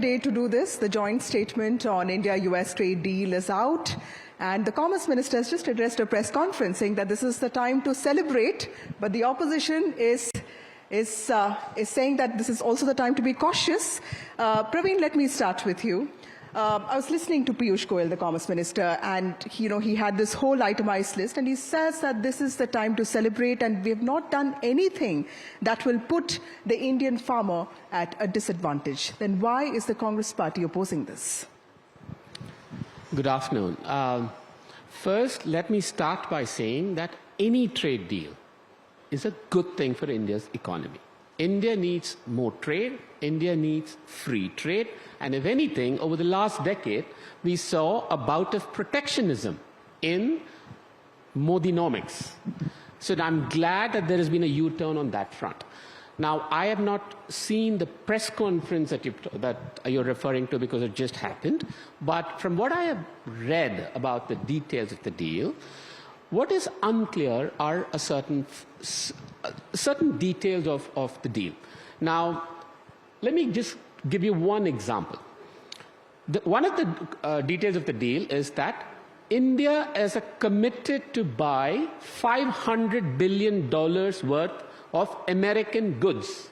Day to do this. The joint statement on India-US trade deal is out, and the Commerce Minister has just addressed a press conference saying that this is the time to celebrate, but the opposition is saying that this is also the time to be cautious. Praveen, let me start with you. I was listening to Piyush Goyal, the Commerce Minister, and he had this whole itemized list, and he says that this is the time to celebrate, and we have not done anything that will put the Indian farmer at a disadvantage. Then why is the Congress party opposing this? Good afternoon. First, let me start by saying that any trade deal is a good thing for India's economy. India needs more trade, India needs free trade, and if anything, over the last decade, we saw a bout of protectionism in Modinomics. So I'm glad that there has been a U-turn on that front. Now, I have not seen the press conference that you're referring to because it just happened, but from what I have read about the details of the deal, what is unclear are certain details of the deal. Now, let me just give you one example. One of the details of the deal is that India is committed to buy $500 billion worth of American goods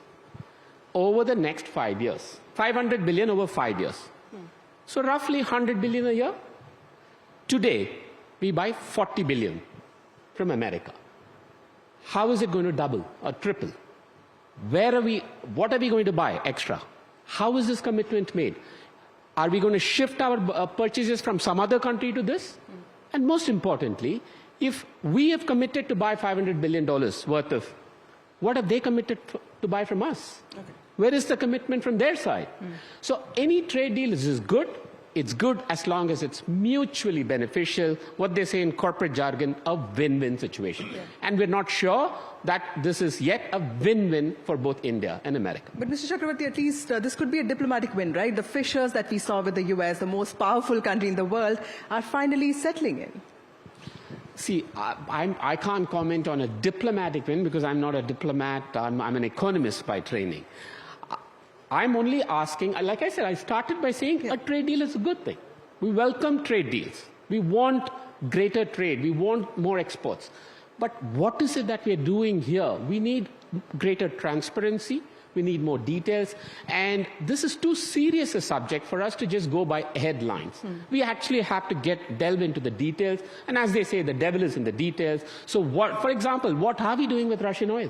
over the next 5 years. 500 billion over 5 years. So roughly 100 billion a year. Today, we buy 40 billion from America. How is it going to double or triple? What are we going to buy extra? How is this commitment made? Are we going to shift our purchases from some other country to this? And most importantly, if we have committed to buy $500 billion worth of, what have they committed to buy from us? Okay. Where is the commitment from their side? So any trade deal is good. It's good as long as it's mutually beneficial, what they say in corporate jargon, a win-win situation. Yeah. And we're not sure that this is yet a win-win for both India and America. But Mr. Chakravarty, at least this could be a diplomatic win, right? The fissures that we saw with the US, the most powerful country in the world, are finally settling in. See, I can't comment on a diplomatic win because I'm not a diplomat. I'm an economist by training. I'm only asking, like I said, I started by saying a trade deal is a good thing. We welcome trade deals. We want greater trade. We want more exports. But what is it that we're doing here? We need greater transparency. We need more details. And this is too serious a subject for us to just go by headlines. We actually have to delve into the details. And as they say, the devil is in the details. So for example, what are we doing with Russian oil?